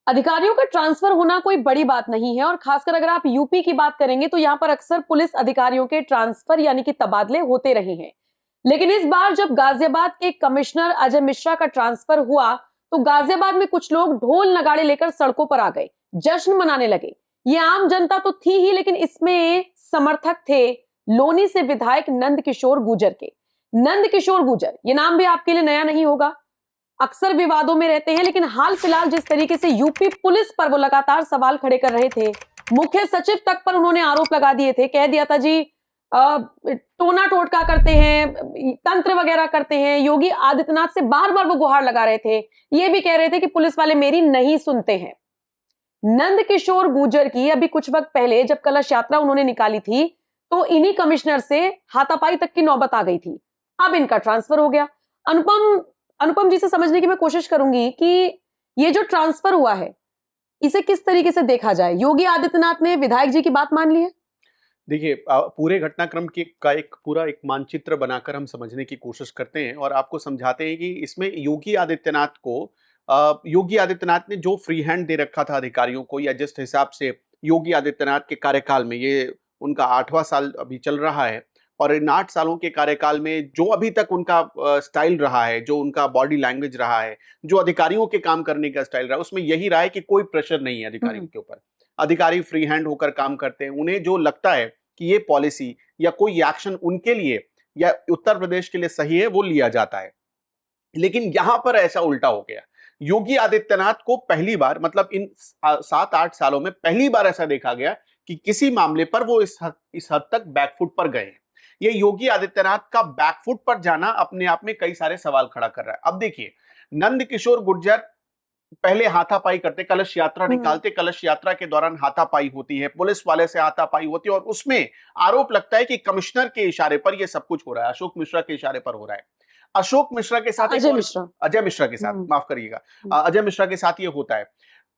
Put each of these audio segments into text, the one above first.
अधिकारियों का ट्रांसफर होना कोई बड़ी बात नहीं है और खासकर अगर आप यूपी की बात करेंगे तो यहां पर अक्सर पुलिस अधिकारियों के ट्रांसफर यानी कि तबादले होते रहे हैं। लेकिन इस बार जब गाजियाबाद के कमिश्नर अजय मिश्रा का ट्रांसफर हुआ तो गाजियाबाद में कुछ लोग ढोल नगाड़े लेकर सड़कों पर आ गए, जश्न मनाने लगे। ये आम जनता तो थी ही, लेकिन इसमें समर्थक थे लोनी से विधायक नंद किशोर गुर्जर के। नंद किशोर गुर्जर, ये नाम भी आपके लिए नया नहीं होगा, अक्सर विवादों में रहते हैं, लेकिन हाल फिलहाल जिस तरीके से यूपी पुलिस पर वो लगातार सवाल खड़े कर रहे थे, मुख्य सचिव तक पर उन्होंने आरोप लगा दिए थे, कह दिया था जी टोना टोटका करते हैं, तंत्र वगैरह करते हैं। योगी आदित्यनाथ से बार बार वो गुहार लगा रहे थे, ये भी कह रहे थे कि पुलिस वाले मेरी नहीं सुनते हैं। नंद किशोर गुर्जर की अभी कुछ वक्त पहले जब कलश यात्रा उन्होंने निकाली थी तो इन्हीं कमिश्नर से हाथापाई तक की नौबत आ गई थी। अब इनका ट्रांसफर हो गया। अनुपम जी से समझने की मैं कोशिश करूंगी कि ये जो ट्रांसफर हुआ है इसे किस तरीके से देखा जाए। योगी आदित्यनाथ ने विधायक जी की बात मान ली है? देखिए, पूरे घटनाक्रम का एक पूरा एक मानचित्र बनाकर हम समझने की कोशिश करते हैं और आपको समझाते हैं कि इसमें योगी आदित्यनाथ ने जो फ्री हैंड दे रखा था अधिकारियों को, या जिस हिसाब से योगी आदित्यनाथ के कार्यकाल में, ये उनका 8वां साल अभी चल रहा है, और इन 8 सालों के कार्यकाल में जो अभी तक उनका स्टाइल रहा है, जो उनका बॉडी लैंग्वेज रहा है, जो अधिकारियों के काम करने का स्टाइल रहा है, उसमें यही रहा है कि कोई प्रेशर नहीं है अधिकारियों के ऊपर। अधिकारी फ्री हैंड होकर काम करते हैं। उन्हें जो लगता है कि ये पॉलिसी या कोई एक्शन उनके लिए या उत्तर प्रदेश के लिए सही है, वो लिया जाता है। लेकिन यहां पर ऐसा उल्टा हो गया। योगी आदित्यनाथ को पहली बार, मतलब इन 7-8 सालों में पहली बार ऐसा देखा गया कि किसी मामले पर वो इस हद तक बैकफुट पर गए हैं। ये योगी आदित्यनाथ का बैकफुट पर जाना अपने आप में कई सारे सवाल खड़ा कर रहा है। अब देखिए, नंद किशोर गुर्जर पहले हाथापाई करते, कलश यात्रा निकालते, कलश यात्रा के दौरान हाथापाई होती है, पुलिस वाले से हाथापाई होती है, और उसमें आरोप लगता है कि कमिश्नर के इशारे पर यह सब कुछ हो रहा है, अशोक मिश्रा के इशारे पर हो रहा है। अशोक मिश्रा के साथ अजय मिश्रा के साथ, माफ करिएगा, अजय मिश्रा के साथ ये होता है।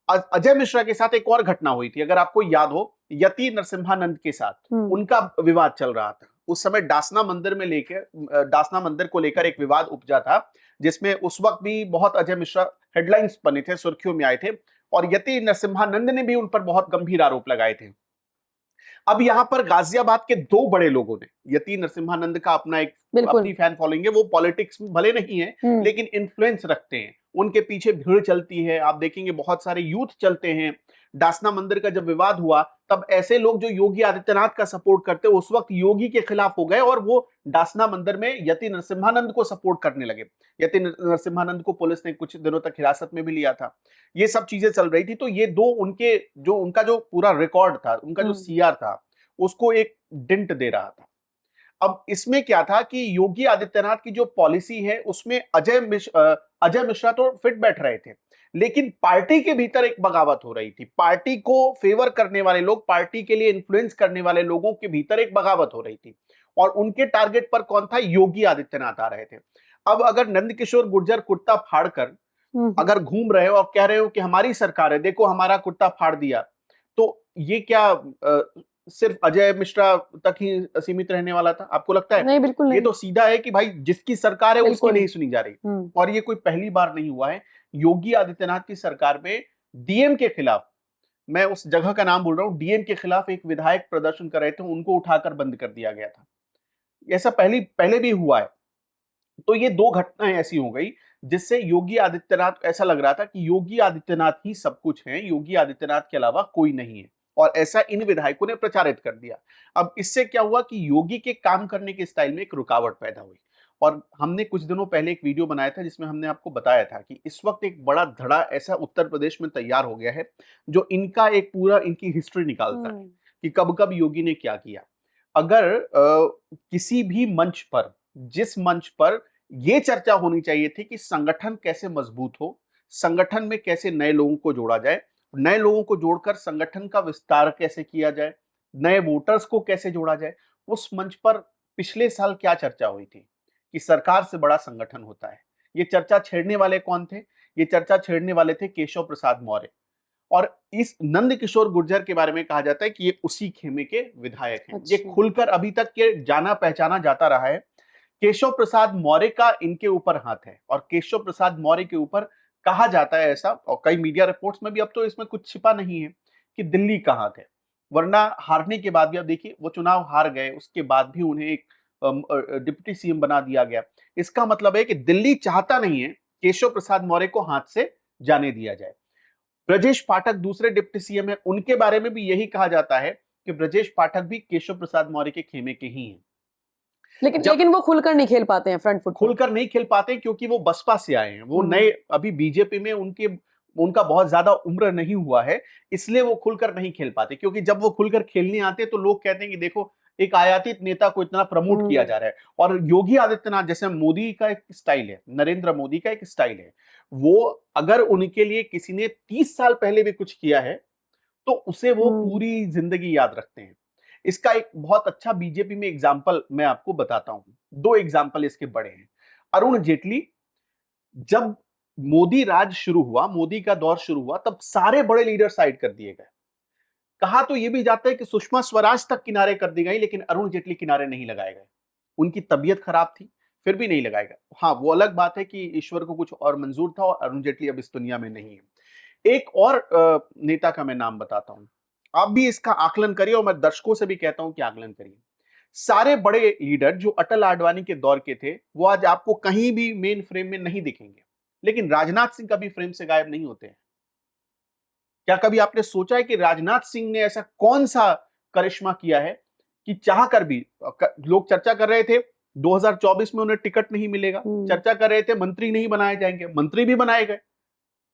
अजय मिश्रा के साथ एक और घटना हुई थी, अगर आपको याद हो, यति नरसिम्हानंद के साथ उनका विवाद चल रहा था। उस समय डासना मंदिर को लेकर एक विवाद उपजा था, जिसमें उस वक्त भी बहुत अजय मिश्रा हेडलाइंस बने थे, सुर्खियों में आए थे, और यति नरसिम्हानंद ने भी उन पर बहुत गंभीर आरोप लगाए थे। अब यहां पर गाजियाबाद के 2 बड़े लोगों ने, यति नरसिम्हानंद का अपना एक अपनी फैन फॉलोइंग है, वो पॉलिटिक्स में भले नहीं है लेकिन इन्फ्लुएंस रखते हैं, उनके पीछे भीड़ चलती है, आप देखेंगे बहुत सारे यूथ चलते हैं। डासना मंदिर का जब विवाद हुआ तब ऐसे लोग जो योगी आदित्यनाथ का सपोर्ट करते उस वक्त योगी के खिलाफ हो गए, और वो डासना मंदिर में यति नरसिम्हानंद को सपोर्ट करने लगे। यति नरसिम्हानंद को पुलिस ने कुछ दिनों तक हिरासत में भी लिया था। ये सब चीजें चल रही थी, तो ये दो उनका जो पूरा रिकॉर्ड था, उनका जो सीआर था, उसको एक डिंट दे रहा था। अब इसमें क्या था कि योगी आदित्यनाथ की जो पॉलिसी है उसमें अजय मिश्रा तो फिट बैठ रहे थे, लेकिन पार्टी के भीतर एक बगावत हो रही थी। पार्टी को फेवर करने वाले लोग, पार्टी के लिए इन्फ्लुएंस करने वाले लोगों के भीतर एक बगावत हो रही थी, और उनके टारगेट पर कौन था? योगी आदित्यनाथ आ रहे थे। अब अगर नंदकिशोर गुर्जर कुर्ता फाड़कर अगर घूम रहे हो और कह रहे हो कि हमारी सरकार है, देखो हमारा कुर्ता फाड़ दिया, तो ये क्या सिर्फ अजय मिश्रा तक ही सीमित रहने वाला था? आपको लगता है? नहीं, बिल्कुल नहीं। ये तो सीधा है कि भाई जिसकी सरकार है उसकी नहीं सुनी जा रही, और ये कोई पहली बार नहीं हुआ है। योगी आदित्यनाथ की सरकार में डीएम के खिलाफ, मैं उस जगह का नाम बोल रहा हूं, डीएम के खिलाफ एक विधायक प्रदर्शन कर रहे थे, उनको उठाकर बंद कर दिया गया था। ऐसा पहले भी हुआ है। तो ये 2 घटनाएं ऐसी हो गई जिससे योगी आदित्यनाथ, ऐसा लग रहा था कि योगी आदित्यनाथ ही सब कुछ है, योगी आदित्यनाथ के अलावा कोई नहीं है, और ऐसा इन विधायकों ने प्रचारित कर दिया। अब इससे क्या हुआ कि योगी के काम करने के स्टाइल में एक रुकावट पैदा हुई, और हमने कुछ दिनों पहले एक वीडियो बनाया था जिसमें हमने आपको बताया था कि इस वक्त एक बड़ा धड़ा ऐसा उत्तर प्रदेश में तैयार हो गया है जो इनका एक पूरा इनकी हिस्ट्री निकालता है कि कब कब योगी ने क्या किया। अगर किसी भी मंच पर, जिस मंच पर यह चर्चा होनी चाहिए थी कि संगठन कैसे मजबूत हो, संगठन में कैसे नए लोगों को जोड़ा जाए, नए लोगों को जोड़कर संगठन का विस्तार कैसे किया जाए, नए वोटर्स को कैसे जोड़ा जाए, उस मंच पर पिछले साल क्या चर्चा हुई थी कि सरकार से बड़ा संगठन होता है। ये चर्चा छेड़ने वाले कौन थे? ये चर्चा छेड़ने वाले थे केशव प्रसाद मौर्य, और इस नंद किशोर गुर्जर के बारे में कहा जाता है कि ये उसी खेमे के विधायक हैं। ये खुलकर अभी तक के जाना पहचाना जाता रहा है। केशव प्रसाद मौर्य का इनके ऊपर हाथ है, और केशव प्रसाद मौर्य के ऊपर कहा जाता है ऐसा, और कई मीडिया रिपोर्ट्स में भी, अब तो इसमें कुछ छिपा नहीं है कि दिल्ली कहाँ थे। वरना हारने के बाद भी, अब देखिए वो चुनाव हार गए, उसके बाद भी उन्हें एक डिप्टी सीएम बना दिया गया। इसका मतलब है कि दिल्ली चाहता नहीं है केशव प्रसाद मौर्य को हाथ से जाने दिया जाए। ब्रजेश पाठक दूसरे डिप्टी सीएम है, उनके बारे में भी यही कहा जाता है कि ब्रजेश पाठक भी केशव प्रसाद मौर्य के खेमे के ही हैं। लेकिन जब लेकिन वो खुलकर नहीं खेल पाते हैं फ्रंट फुट पर। खुलकर नहीं खेल पाते क्योंकि वो बसपा से आए हैं, वो नए, अभी बीजेपी में उनका बहुत ज्यादा उम्र नहीं हुआ है, इसलिए वो खुलकर नहीं खेल पाते। क्योंकि जब वो खुलकर खेलने आते हैं तो लोग कहते हैं कि देखो एक आयातित नेता को इतना प्रमोट किया जा रहा है। और योगी आदित्यनाथ, जैसे मोदी का एक स्टाइल है, नरेंद्र मोदी का एक स्टाइल है, वो अगर उनके लिए किसी ने 30 साल पहले भी कुछ किया है तो उसे वो पूरी जिंदगी याद रखते हैं। इसका एक बहुत अच्छा बीजेपी में एग्जाम्पल मैं आपको बताता हूं। दो एग्जाम्पल इसके बड़े हैं। अरुण जेटली, जब मोदी राज शुरू हुआ, मोदी का दौर शुरू हुआ, तब सारे बड़े लीडर साइड कर दिए गए। कहा तो यह भी जाता है कि सुषमा स्वराज तक किनारे कर दी गई, लेकिन अरुण जेटली किनारे नहीं लगाए गए। उनकी तबीयत खराब थी, फिर भी नहीं लगाए गए। हाँ, वो अलग बात है कि ईश्वर को कुछ और मंजूर था और अरुण जेटली अब इस दुनिया में नहीं है। एक और नेता का मैं नाम बताता हूं, आप भी इसका आकलन करिए और मैं दर्शकों से भी कहता हूं कि आकलन करिए। सारे बड़े लीडर जो अटल आडवाणी के दौर के थे, वो आज आपको कहीं भी मेन फ्रेम में नहीं दिखेंगे, लेकिन राजनाथ सिंह कभी फ्रेम से गायब नहीं होते हैं। क्या कभी आपने सोचा है कि राजनाथ सिंह ने ऐसा कौन सा करिश्मा किया है कि चाह कर भी, लोग चर्चा कर रहे थे 2024 में उन्हें टिकट नहीं मिलेगा, चर्चा कर रहे थे मंत्री नहीं बनाए जाएंगे, मंत्री भी बनाए गए।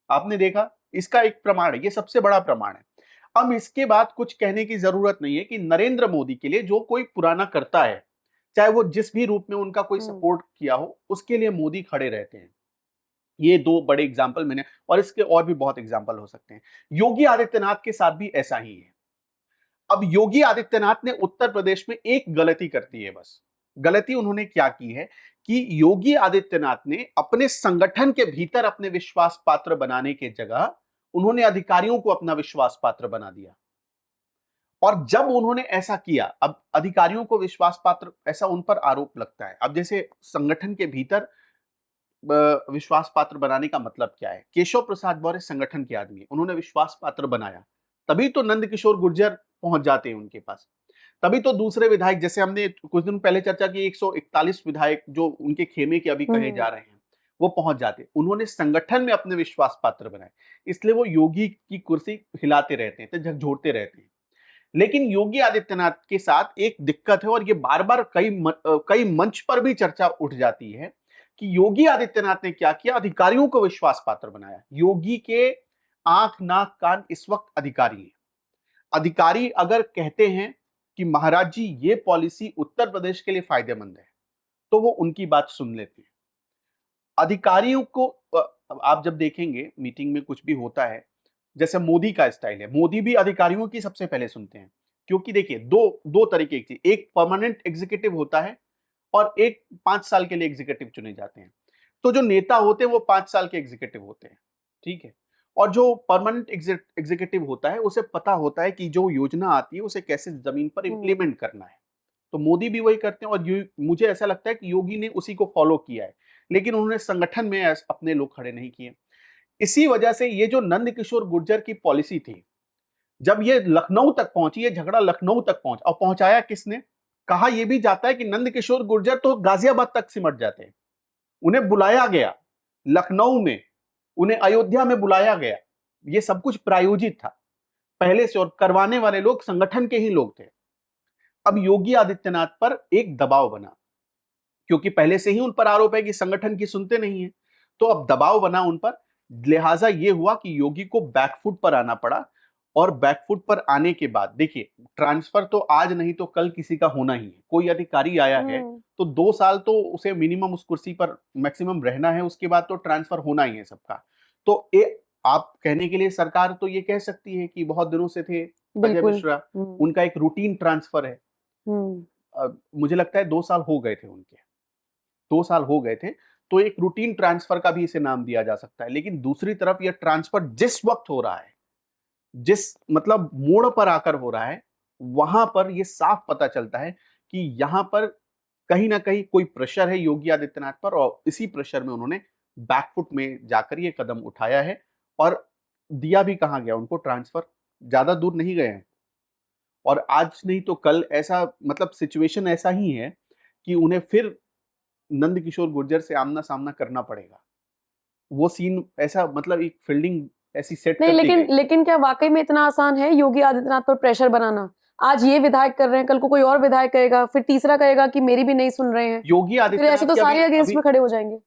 आपने देखा, इसका एक प्रमाण है, ये सबसे बड़ा प्रमाण है। अब इसके बाद कुछ कहने की जरूरत नहीं है कि नरेंद्र मोदी के लिए जो कोई पुराना करता है, चाहे वो जिस भी रूप में उनका कोई सपोर्ट किया हो, उसके लिए मोदी खड़े रहते हैं। ये दो बड़े एग्जाम्पल मैंने, और इसके और भी बहुत एग्जाम्पल हो सकते हैं। योगी आदित्यनाथ के साथ भी ऐसा ही है। अब योगी आदित्यनाथ ने उत्तर प्रदेश में एक गलती कर दी है, बस। गलती उन्होंने क्या की है कि योगी आदित्यनाथ ने अपने संगठन के भीतर अपने विश्वास पात्र बनाने के जगह उन्होंने अधिकारियों को अपना विश्वास पात्र बना दिया। और जब उन्होंने ऐसा किया, अब अधिकारियों को विश्वास पात्र, ऐसा उन पर आरोप लगता है। अब जैसे संगठन के भीतर विश्वास पात्र बनाने का मतलब क्या है? केशव प्रसाद मौर्य संगठन के आदमी, उन्होंने विश्वास पात्र बनाया, तभी तो नंदकिशोर गुर्जर पहुंच जाते हैं उनके पास। तभी तो दूसरे विधायक, जैसे हमने कुछ दिन पहले चर्चा की, 141 विधायक जो उनके खेमे के अभी कहे जा रहे हैं, वो पहुंच जाते। उन्होंने संगठन में अपने विश्वास पात्र बनाए, इसलिए वो योगी की कुर्सी हिलाते रहते हैं, झकझोरते रहते हैं। लेकिन योगी आदित्यनाथ के साथ एक दिक्कत है, और ये बार बार कई मंच पर भी चर्चा उठ जाती है कि योगी आदित्यनाथ ने क्या किया, अधिकारियों को विश्वास पात्र बनाया। योगी के आंख नाक कान इस वक्त अधिकारी हैं। अधिकारी अगर कहते हैं कि महाराज जी ये पॉलिसी उत्तर प्रदेश के लिए फायदेमंद है, तो वो उनकी बात सुन लेते हैं। अधिकारियों को आप जब देखेंगे मीटिंग में कुछ भी होता है, जैसे मोदी का स्टाइल है, मोदी भी अधिकारियों की सबसे पहले सुनते हैं। क्योंकि देखिए, दो दो तरीके की, एक परमानेंट एग्जीक्यूटिव होता है और एक 5 साल के लिए एग्जीक्यूटिव चुने जाते हैं। तो जो नेता होते हैं वो 5 साल के एग्जीक्यूटिव होते हैं, ठीक है। और जो परमानेंट एग्जीक्यूटिव होता है, उसे पता होता है कि जो योजना आती है उसे कैसे जमीन पर इंप्लीमेंट करना है। तो मोदी भी वही करते हैं, और मुझे ऐसा लगता है कि योगी ने उसी को फॉलो किया है, लेकिन उन्होंने संगठन में अपने लोग खड़े नहीं किए। इसी वजह से ये जो नंदकिशोर गुर्जर की पॉलिसी थी, जब ये लखनऊ तक पहुंची, ये झगड़ा लखनऊ तक पहुंचा, और पहुंचाया किसने? कहा यह भी जाता है कि नंदकिशोर गुर्जर तो गाजियाबाद तक सिमट जाते हैं। उन्हें बुलाया गया लखनऊ में, उन्हें अयोध्या में बुलाया गया। ये सब कुछ प्रायोजित था पहले से, और करवाने वाले लोग संगठन के ही लोग थे। अब योगी आदित्यनाथ पर एक दबाव बना, क्योंकि पहले से ही उन पर आरोप है कि संगठन की सुनते नहीं है, तो अब दबाव बना उन पर। लिहाजा यह हुआ कि योगी को बैकफुट पर आना पड़ा। और बैकफुट पर आने के बाद देखिए, ट्रांसफर तो आज नहीं तो कल किसी का होना ही है। कोई अधिकारी आया है तो 2 साल तो उसे मिनिमम उस कुर्सी पर मैक्सिमम रहना है, उसके बाद तो ट्रांसफर होना ही है सबका। तो आप कहने के लिए सरकार तो ये कह सकती है कि बहुत दिनों से थे अजय मिश्रा, उनका एक रूटीन ट्रांसफर है। मुझे लगता है 2 साल हो गए थे उनके, 2 साल हो गए थे, तो एक रूटीन ट्रांसफर का भी इसे नाम दिया जा सकता है। लेकिन दूसरी तरफ यह ट्रांसफर जिस वक्त हो रहा है, जिस मतलब मोड़ पर आकर हो रहा है, वहां पर यह साफ पता चलता है कि यहां पर कहीं ना कहीं कोई प्रेशर है योगी आदित्यनाथ पर, और इसी प्रेशर में उन्होंने बैकफुट में जाकर ये कदम उठाया है। और दिया भी कहाँ गया उनको ट्रांसफर, ज्यादा दूर नहीं गए हैं। और आज नहीं तो कल ऐसा मतलब सिचुएशन ऐसा ही है कि उन्हें फिर नंद किशोर गुर्जर से आमना सामना करना पड़ेगा। वो सीन ऐसा मतलब एक फील्डिंग ऐसी सेट नहीं, कर दी लेकिन गई। लेकिन क्या वाकई में इतना आसान है योगी आदित्यनाथ पर प्रेशर बनाना? आज ये विधायक कर रहे हैं, कल को कोई और विधायक करेगा, फिर तीसरा कहेगा कि मेरी भी नहीं सुन रहे हैं, योगी तो फिर ऐसे आदित्यनाथ तो के सारे अभी अगेंस्ट अभी में खड़े हो जाएंगे।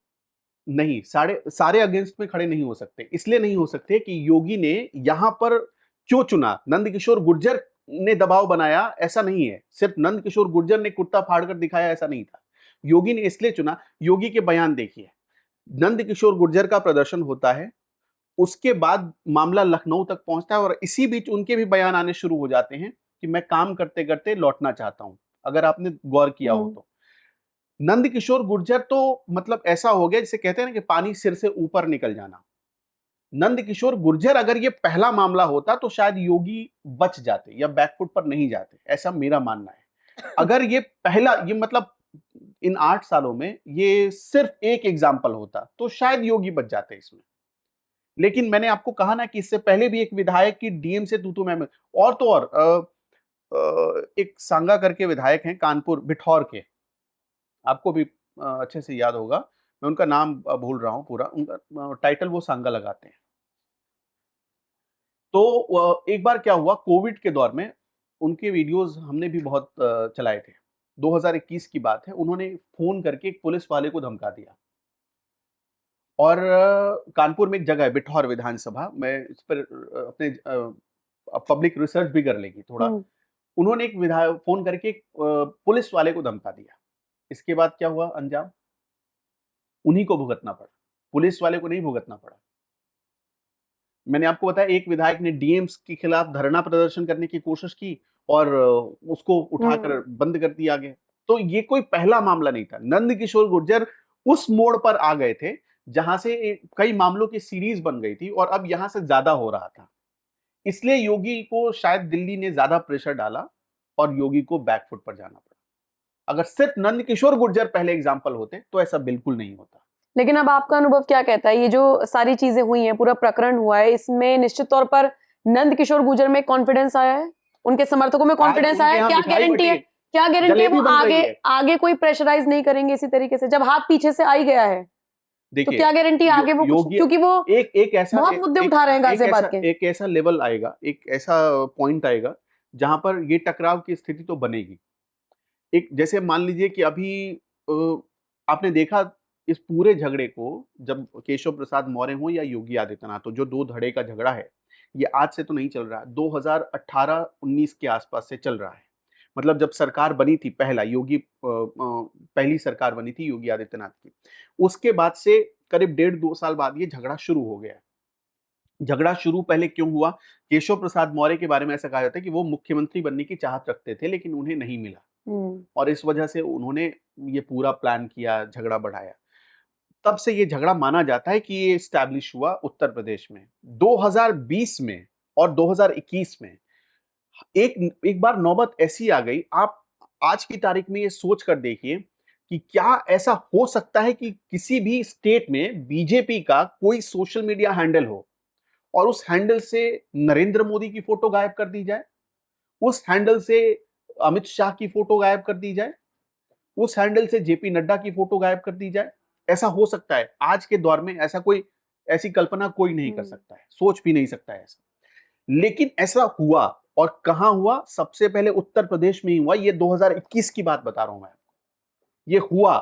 नहीं, सारे सारे अगेंस्ट में खड़े नहीं हो सकते। इसलिए नहीं हो सकते कि योगी ने यहां पर क्यों चुना, नंदकिशोर गुर्जर ने दबाव बनाया ऐसा नहीं है, सिर्फ नंदकिशोर गुर्जर ने कुर्ता फाड़कर दिखाया ऐसा नहीं था। योगी ने इसलिए चुना, योगी के बयान देखिए, नंदकिशोर गुर्जर का प्रदर्शन होता है, उसके बाद मामला लखनऊ तक पहुंचता है और इसी बीच उनके भी बयान आने शुरू हो जाते हैं कि मैं काम करते करते लौटना चाहता हूं। अगर आपने गौर किया हो तो नंदकिशोर गुर्जर तो मतलब ऐसा हो गया जिसे कहते हैं ना कि पानी सिर से ऊपर निकल जाना। नंदकिशोर गुर्जर अगर ये पहला मामला होता तो शायद योगी बच जाते या बैकफुट पर नहीं जाते, ऐसा मेरा मानना है। अगर ये पहला ये मतलब इन 8 सालों में ये सिर्फ एक एग्जाम्पल होता तो शायद योगी बच जाते इसमें। लेकिन मैंने आपको कहा ना कि इससे पहले भी एक विधायक की डीएम से तू मैं और तो और एक सांगा करके विधायक हैं कानपुर बिठौर के, आपको भी अच्छे से याद होगा। मैं उनका नाम भूल रहा हूँ पूरा, उनका टाइटल वो सांगा लगाते हैं। तो एक बार क्या हुआ कोविड के दौर में, उनके वीडियोस हमने भी बहुत चलाए थे। 2021 की बात है, उन्होंने फोन करके एक पुलिस वाले को धमका दिया। और कानपुर में एक जगह है बिठौर विधानसभा, मैं इस पर अपने पब्लिक रिसर्च भी कर लेगी थोड़ा। हम्म। उन्होंने एक विधायक फोन करके एक पुलिस वाले को धमका दिया। इसके बाद क्या हुआ अंजाम, उन्हीं को भुगतना पड़ा, पुलिस वाले को नहीं भुगतना पड़ा। मैंने आपको बताया एक विधायक ने डीएम्स के खिलाफ धरना प्रदर्शन करने की कोशिश की और उसको उठाकर बंद कर दिया गया। तो ये कोई पहला मामला नहीं था। नंदकिशोर गुर्जर उस मोड़ पर आ गए थे जहां से कई मामलों की सीरीज बन गई थी और अब यहां से ज्यादा हो रहा था। इसलिए योगी को शायद दिल्ली ने ज्यादा प्रेशर डाला और योगी को बैकफुट पर जाना पड़ा। अगर सिर्फ नंदकिशोर गुर्जर पहले एग्जाम्पल होते तो ऐसा बिल्कुल नहीं होता। लेकिन अब आपका अनुभव क्या कहता है, ये जो सारी चीजें हुई हैं, पूरा प्रकरण हुआ है, इसमें निश्चित तौर पर नंद किशोर गुर्जर में कॉन्फिडेंस आया है, उनके समर्थकों में आज कॉन्फिडेंस उनके आया है? यहाँ क्या मिठाई गारंटी बटी है, है, क्या गारंटी है जलेबी वो बन रही आगे है। आगे कोई प्रेशराइज नहीं करेंगे इसी तरीके से, जब हाथ पीछे से आ ही गया है? तो देखिए क्या गारंटी आगे वो कुछ, योगी क्योंकि वो एक एक ऐसा बहुत मुद्दे उठा रहे हैं गाजियाबाद के। एक ऐसा लेवल आएगा, एक ऐसा पॉइंट आएगा जहां पर ये टकराव की स्थिति तो बनेगी। एक जैसे मान लीजिए कि अभी आपने देखा इस पूरे झगड़े को, जब केशव प्रसाद मौर्य हो या योगी आदित्यनाथ हो, जो दो धड़े का झगड़ा है, ये आज से तो नहीं चल रहा, 2018-19 के आसपास से चल रहा है। मतलब जब सरकार बनी थी पहला योगी पहली सरकार बनी थी योगी आदित्यनाथ की, उसके बाद से करीब 1.5-2 साल बाद ये झगड़ा शुरू हो गया है। झगड़ा शुरू पहले क्यों हुआ? केशव प्रसाद मौर्य के बारे में ऐसा कहा जाता है कि वो मुख्यमंत्री बनने की चाहत रखते थे लेकिन उन्हें नहीं मिला और इस वजह से उन्होंने ये पूरा प्लान किया, झगड़ा बढ़ाया। तब से ये झगड़ा माना जाता है कि ये एस्टैब्लिश हुआ उत्तर प्रदेश में। 2020 में और 2021 में एक एक बार नौबत ऐसी आ गई, आप आज की तारीख में ये सोच कर देखिए कि क्या ऐसा हो सकता है कि किसी भी स्टेट में बीजेपी का कोई सोशल मीडिया हैंडल हो और उस हैंडल से नरेंद्र मोदी की फोटो गायब कर दी जाए, उस हैंडल से अमित शाह की फोटो गायब कर दी जाए, उस हैंडल से जेपी नड्डा की फोटो गायब कर दी जाए? ऐसा हो सकता है? आज के दौर में ऐसा कोई ऐसी कल्पना कोई नहीं कर सकता है, सोच भी नहीं सकता है ऐसा। लेकिन ऐसा हुआ और कहां हुआ? सबसे पहले उत्तर प्रदेश में ही हुआ। ये 2021 की बात बता रहा हूं मैं आपको। ये हुआ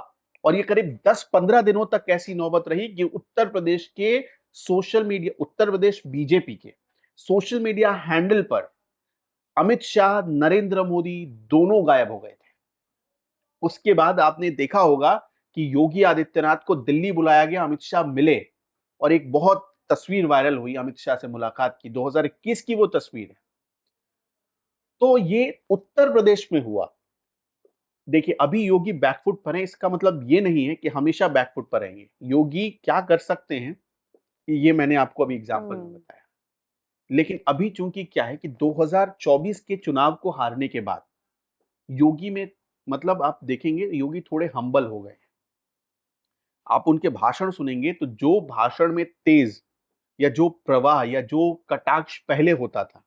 और ये करीब 10-15 दिनों तक ऐसी नौबत रही कि उत्तर प्रदेश के social media, Uttar Pradesh BJP के सोशल मीडिया हैंडल पर अमित शाह, नरेंद्र मोदी दोनों गायब हो गए थे। उसके बाद आपने देखा होगा कि योगी आदित्यनाथ को दिल्ली बुलाया गया, अमित शाह मिले और एक बहुत तस्वीर वायरल हुई अमित शाह से मुलाकात की, 2021 की वो तस्वीर है। तो ये उत्तर प्रदेश में हुआ। देखिए अभी योगी बैकफुट पर है, इसका मतलब ये नहीं है कि हमेशा बैकफुट पर रहेंगे। योगी क्या कर सकते हैं ये मैंने आपको अभी एग्जांपल में बताया। लेकिन अभी चूंकि क्या है कि 2024 के चुनाव को हारने के बाद योगी में मतलब आप देखेंगे योगी थोड़े हम्बल हो गए। आप उनके भाषण सुनेंगे तो जो भाषण में तेज या जो प्रवाह या जो कटाक्ष पहले होता था,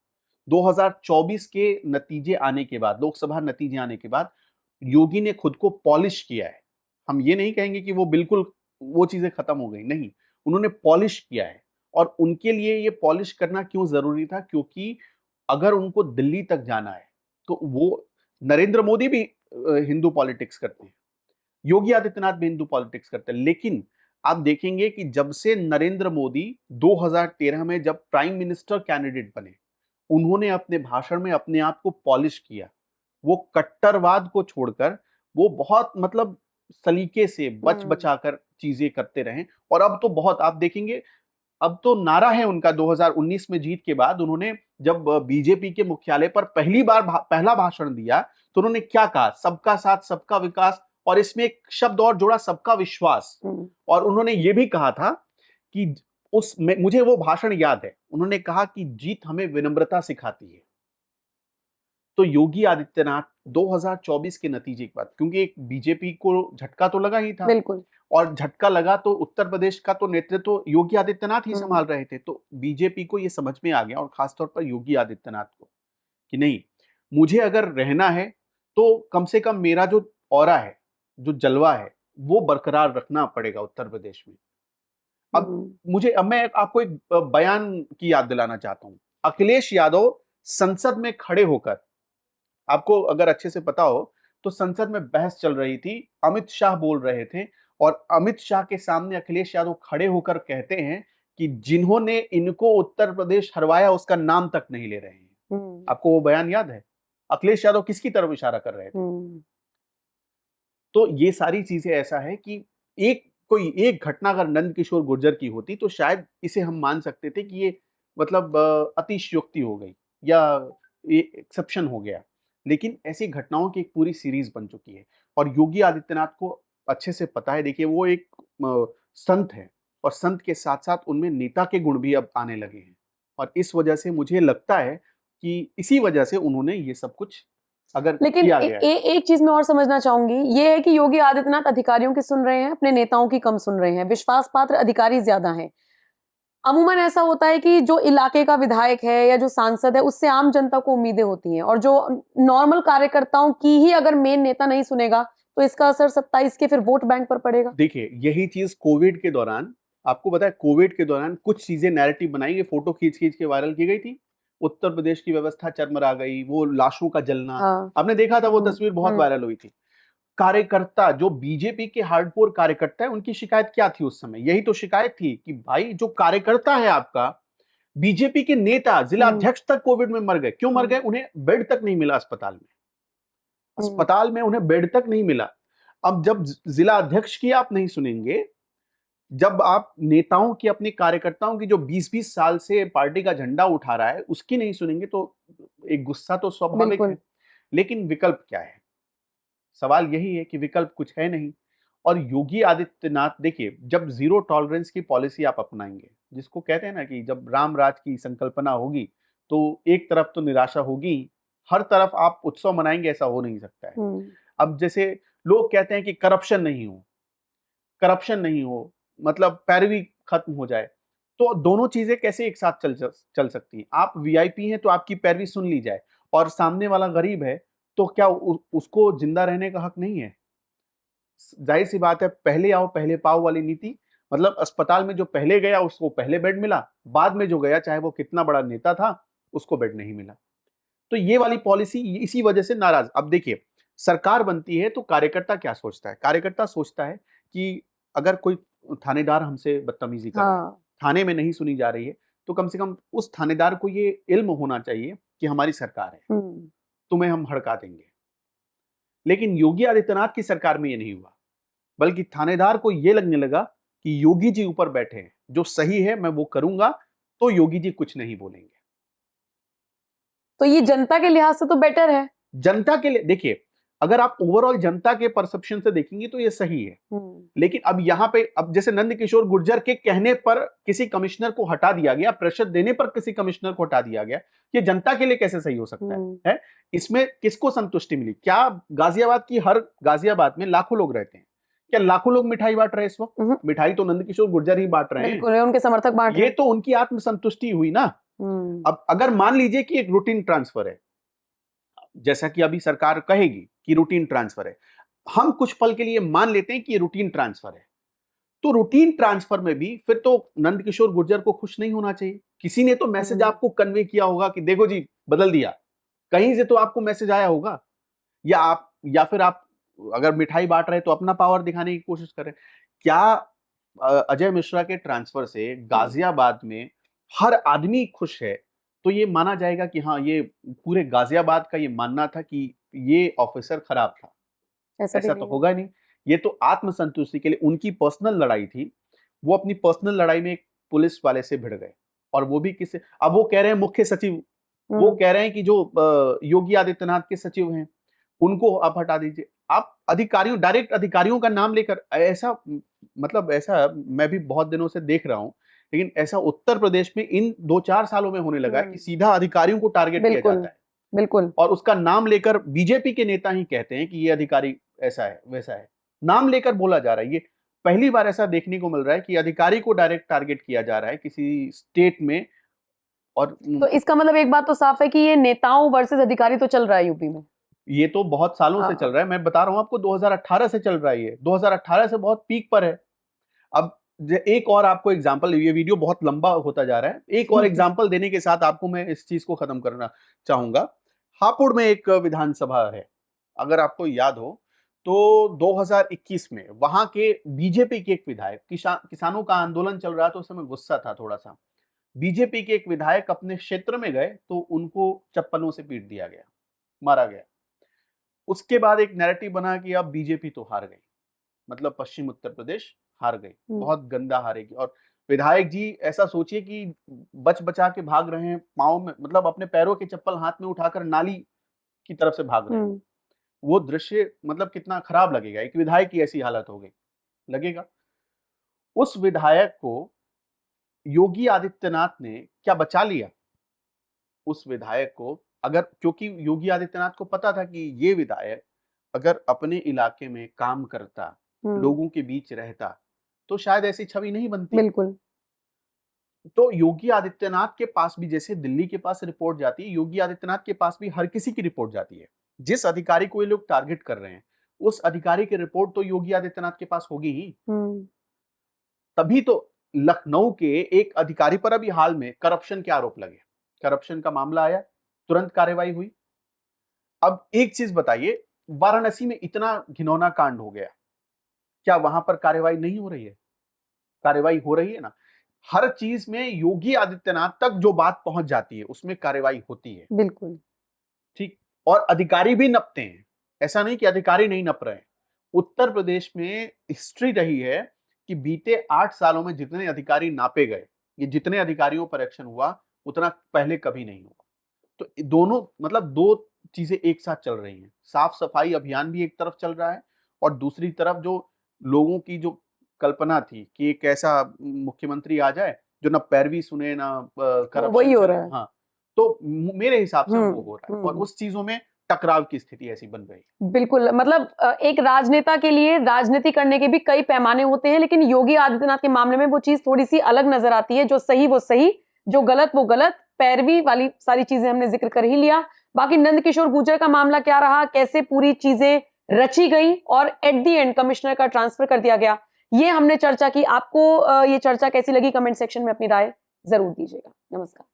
2024 के नतीजे आने के बाद, लोकसभा नतीजे आने के बाद योगी ने खुद को पॉलिश किया है। हम ये नहीं कहेंगे कि वो बिल्कुल वो चीजें खत्म हो गई, नहीं, उन्होंने पॉलिश किया है। और उनके लिए ये पॉलिश करना क्यों जरूरी था? क्योंकि अगर उनको दिल्ली तक जाना है तो वो, नरेंद्र मोदी भी हिंदू पॉलिटिक्स करते हैं, योगी आदित्यनाथ भी हिंदू पॉलिटिक्स करते हैं, लेकिन आप देखेंगे कि जब से नरेंद्र मोदी 2013 में जब प्राइम मिनिस्टर कैंडिडेट बने, उन्होंने अपने भाषण में अपने आप को पॉलिश किया। वो कट्टरवाद को छोड़कर वो बहुत मतलब सलीके से बच बचाकर चीजें करते रहे। और अब तो बहुत आप देखेंगे, अब तो नारा है उनका 2019 में जीत के बाद, उन्होंने जब बीजेपी के मुख्यालय पर पहली बार पहला भाषण दिया तो उन्होंने क्या कहा? सबका साथ सबका विकास, और इसमें एक शब्द और जोड़ा, सबका विश्वास। और उन्होंने ये भी कहा था कि मुझे वो भाषण याद है, उन्होंने कहा कि जीत हमें विनम्रता सिखाती है। तो योगी आदित्यनाथ 2024 के नतीजे के बाद, क्योंकि एक बीजेपी को झटका तो लगा ही था, बिल्कुल, और झटका लगा तो उत्तर प्रदेश का तो नेतृत्व योगी आदित्यनाथ ही संभाल रहे थे, तो बीजेपी को ये समझ में आ गया, और खासतौर पर योगी आदित्यनाथ को, कि नहीं, मुझे अगर रहना है तो कम से कम मेरा जो ऑरा है, जो जलवा है, वो बरकरार रखना पड़ेगा उत्तर प्रदेश में। अब मैं आपको एक बयान की याद दिलाना चाहता हूं। अखिलेश यादव संसद में खड़े होकर, आपको अगर अच्छे से पता हो तो संसद में बहस चल रही थी, अमित शाह बोल रहे थे, और अमित शाह के सामने अखिलेश यादव खड़े होकर कहते हैं कि जिन्होंने इनको उत्तर प्रदेश हरवाया उसका नाम तक नहीं ले रहे हैं। आपको वो बयान याद है? अखिलेश यादव किसकी तरफ इशारा कर रहे थे? तो ये सारी चीजें ऐसा है कि कोई एक घटना अगर नंदकिशोर गुर्जर की होती तो शायद इसे हम मान सकते थे कि ये मतलब अतिशयोक्ति हो गई या एक्सेप्शन हो गया, लेकिन ऐसी घटनाओं की एक पूरी सीरीज बन चुकी है। और योगी आदित्यनाथ को अच्छे से पता है, देखिए वो एक संत है, और संत के साथ साथ उनमें नेता के गुण भी अब आने लगे हैं, और इस वजह से मुझे लगता है कि इसी वजह से उन्होंने ये सब कुछ अगर लेकिन किया गया है। एक चीज मैं और समझना चाहूंगी, ये है कि योगी आदित्यनाथ अधिकारियों की सुन रहे हैं, अपने नेताओं की कम सुन रहे हैं, विश्वास पात्र अधिकारी ज्यादा हैं। अमूमन ऐसा होता है कि जो इलाके का विधायक है या जो सांसद है, उससे आम जनता को उम्मीदें होती हैं, और जो नॉर्मल कार्यकर्ताओं की ही अगर मेन नेता नहीं सुनेगा तो इसका असर 27 के फिर वोट बैंक पर पड़ेगा। देखिए, यही चीज कोविड के दौरान, आपको पता है कोविड के दौरान कुछ चीजें नैरेटिव बनाई गई, फोटो खींच खींच के वायरल की गई थी। उत्तर प्रदेश की व्यवस्था चरमरा गई, वो लाशों का जलना, आपने देखा था, वो तस्वीर बहुत वायरल हुई थी। कार्यकर्ता, जो बीजेपी के हार्डकोर कार्यकर्ता है, उनकी शिकायत क्या थी उस समय? यही तो शिकायत थी कि भाई जो कार्यकर्ता है आपका, बीजेपी के नेता, जिला अध्यक्ष तक कोविड में मर गए। क्यों मर गए? उन्हें बेड तक नहीं मिला अस्पताल में, अस्पताल में उन्हें बेड तक नहीं मिला। अब जब जिला अध्यक्ष की आप नहीं सुनेंगे, जब आप नेताओं की, अपने कार्यकर्ताओं की, जो 20-20 साल से पार्टी का झंडा उठा रहा है, उसकी नहीं सुनेंगे तो एक गुस्सा तो स्वाभाविक है। लेकिन विकल्प क्या है? सवाल यही है कि विकल्प कुछ है नहीं। और योगी आदित्यनाथ, देखिए, जब जीरो टॉलरेंस की पॉलिसी आप अपनाएंगे, जिसको कहते हैं ना कि जब राम राज की संकल्पना होगी तो एक तरफ तो निराशा होगी, हर तरफ आप उत्सव मनाएंगे, ऐसा हो नहीं सकता है। अब जैसे लोग कहते हैं कि करप्शन नहीं हो, करप्शन नहीं हो, मतलब पैरवी खत्म हो जाए, तो दोनों चीजें कैसे एक साथ चल सकती हैं? आप वीआईपी हैं तो आपकी पैरवी सुन ली जाए, और सामने वाला गरीब है तो क्या उसको जिंदा रहने का हक नहीं है? जाहिर सी बात है, पहले आओ पहले पाओ वाली नीति, मतलब अस्पताल में जो पहले गया उसको पहले बेड मिला, बाद में जो गया चाहे वो कितना बड़ा नेता था, उसको बेड नहीं मिला। तो ये वाली पॉलिसी इसी वजह से नाराज। अब देखिए, सरकार बनती है तो कार्यकर्ता क्या सोचता है? कार्यकर्ता सोचता है कि अगर कोई थानेदार हमसे बदतमीजी कर रहा है, थाने में नहीं सुनी जा रही है, तो कम से कम उस थानेदार को ये इल्म होना चाहिए कि हमारी सरकार है, तुम्हें हम हड़का देंगे। लेकिन योगी आदित्यनाथ की सरकार में ये नहीं हुआ, बल्कि थानेदार को ये लगने लगा कि योगी जी ऊपर बैठे हैं, जो सही है मैं वो करूंगा, तो योगी जी कुछ नहीं बोलेंगे। तो ये जनता के लिहाज से तो बेटर है। जनता के लिए, देखिए, अगर आप ओवरऑल जनता के परसेप्शन से देखेंगे तो ये सही है। लेकिन अब यहाँ पे, अब जैसे नंदकिशोर गुर्जर के कहने पर किसी कमिश्नर को हटा दिया गया, प्रेशर देने पर किसी कमिश्नर को हटा दिया गया, ये जनता के लिए कैसे सही हो सकता है? इसमें किसको संतुष्टि मिली? क्या गाजियाबाद में लाखों लोग रहते हैं, क्या लाखों लोग मिठाई बांट रहे हैं इस वक्त? हम्म। मिठाई तो नंदकिशोर गुर्जर ही बांट रहे हैं। बिल्कुल, उनके समर्थक बांट रहे ये हैं। तो उनकी आत्मसंतुष्टि हुई ना। अब अगर मान लीजिए कि एक रूटीन ट्रांसफर है, जैसा कि अभी सरकार कहेगी कि रूटीन ट्रांसफर है, हम कुछ पल के लिए मान लेते हैं कि ये रूटीन ट्रांसफर है, तो रूटीन ट्रांसफर में भी फिर तो नंदकिशोर गुर्जर को खुश नहीं होना चाहिए। किसी ने तो मैसेज आपको कन्वे किया होगा कि देखो जी बदल दिया, कहीं से तो आपको मैसेज आया होगा, या फिर आप अगर मिठाई बांट रहे तो अपना पावर दिखाने की कोशिश करें। क्या अजय मिश्रा के ट्रांसफर से गाजियाबाद में हर आदमी खुश है, तो ये माना जाएगा कि हाँ, ये पूरे गाजियाबाद का ये मानना था कि ये ऑफिसर खराब था? ऐसा तो होगा नहीं। ये तो आत्मसंतुष्टि के लिए उनकी पर्सनल लड़ाई थी। वो अपनी पर्सनल लड़ाई में एक पुलिस वाले से भिड़ गए, और वो भी किससे? अब वो कह रहे हैं मुख्य सचिव, वो कह रहे हैं कि जो योगी आदित्यनाथ के सचिव हैं उनको आप हटा दीजिए। आप अधिकारियों, डायरेक्ट अधिकारियों का नाम लेकर ऐसा, मतलब ऐसा मैं भी बहुत दिनों से देख रहा हूं, लेकिन ऐसा उत्तर प्रदेश में इन 2-4 सालों में होने लगा है कि सीधा अधिकारियों को टारगेट किया जाता है। बिल्कुल, और उसका नाम लेकर बीजेपी के नेता ही कहते हैं कि ये अधिकारी ऐसा है वैसा है, नाम लेकर बोला जा रहा है। ये पहली बार ऐसा देखने को मिल रहा है कि अधिकारी को डायरेक्ट टारगेट किया जा रहा है किसी स्टेट में। और तो इसका मतलब एक बात तो साफ है कि ये नेताओं वर्सेस अधिकारी तो चल रहा है यूपी में। ये तो बहुत सालों से चल रहा है, मैं बता रहा हूं आपको, 2018 से चल रहा है। ये 2018 से बहुत पीक पर है। अब एक और आपको एग्जांपल, ये वीडियो बहुत लंबा होता जा रहा है, एक और एग्जांपल देने के साथ आपको मैं इस चीज को खत्म करना चाहूंगा। हापुड़ में एक विधानसभा है, अगर आपको याद हो तो 2021 में वहां के बीजेपी के एक विधायक, किसानों का आंदोलन चल रहा था, उस समय गुस्सा था थोड़ा सा, बीजेपी के एक विधायक अपने क्षेत्र में गए तो उनको चप्पलों से पीट दिया गया, मारा गया। उसके बाद एक नैरेटिव बना कि अब बीजेपी तो हार गई, मतलब पश्चिम उत्तर प्रदेश हार गई, बहुत गंदा हारेगी। और विधायक जी ऐसा सोचिए कि बच बचा के भाग रहे हैं, पाँव में, मतलब अपने पैरों के चप्पल हाथ में उठाकर नाली की तरफ से भाग रहे हैं। वो दृश्य मतलब कितना खराब लगेगा, एक विधायक की ऐसी हालत हो गई, लगेगा। उस विधायक को योगी आदित्यनाथ ने क्या बचा लिया? उस विधायक को, अगर, क्योंकि योगी आदित्यनाथ को पता था कि ये विधायक अगर अपने इलाके में काम करता, लोगों के बीच रहता, तो शायद ऐसी छवि नहीं बनती। बिल्कुल। तो योगी आदित्यनाथ के पास भी, जैसे दिल्ली के पास रिपोर्ट जाती है, योगी आदित्यनाथ के पास भी हर किसी की रिपोर्ट जाती है। जिस अधिकारी को ये लोग टारगेट कर रहे हैं, उस अधिकारी की रिपोर्ट तो योगी आदित्यनाथ के पास होगी ही। तभी तो लखनऊ के एक अधिकारी पर अभी हाल में करप्शन के आरोप लगे, करप्शन का मामला आया, तुरंत कार्रवाई हुई। अब एक चीज बताइए, वाराणसी में इतना घिनौना कांड हो गया, क्या वहां पर कार्रवाई नहीं हो रही है? कार्रवाई हो रही है ना। हर चीज में योगी आदित्यनाथ तक जो बात पहुंच जाती है उसमें कार्रवाई होती है। बिल्कुल ठीक। और अधिकारी भी नपते हैं, ऐसा नहीं कि अधिकारी नहीं नप रहे हैं। उत्तर प्रदेश में हिस्ट्री रही है कि बीते 8 सालों में जितने अधिकारी नापे गए, ये जितने अधिकारियों पर एक्शन हुआ, उतना पहले कभी नहीं हुआ। तो दोनों, मतलब दो चीजें एक साथ चल रही हैं। साफ सफाई अभियान भी एक तरफ चल रहा है, और दूसरी तरफ जो लोगों की जो कल्पना थी कि एक ऐसा मुख्यमंत्री आ जाए जो ना पैरवी सुने ना करप्शन वही हो करे। रहा है। हाँ, तो मेरे हिसाब से वो हो रहा है, और उस चीजों में टकराव की स्थिति ऐसी बन रही है। बिल्कुल, मतलब एक राजनेता के लिए राजनीति करने के भी कई पैमाने होते हैं, लेकिन योगी आदित्यनाथ के मामले में वो चीज थोड़ी सी अलग नजर आती है। जो सही वो सही, जो गलत वो गलत, पैरवी वाली सारी चीजें हमने जिक्र कर ही लिया। बाकी नंदकिशोर गुर्जर का मामला क्या रहा, कैसे पूरी चीजें रची गई और एट दी एंड कमिश्नर का ट्रांसफर कर दिया गया, ये हमने चर्चा की। आपको ये चर्चा कैसी लगी? कमेंट सेक्शन में अपनी राय जरूर दीजिएगा। नमस्कार।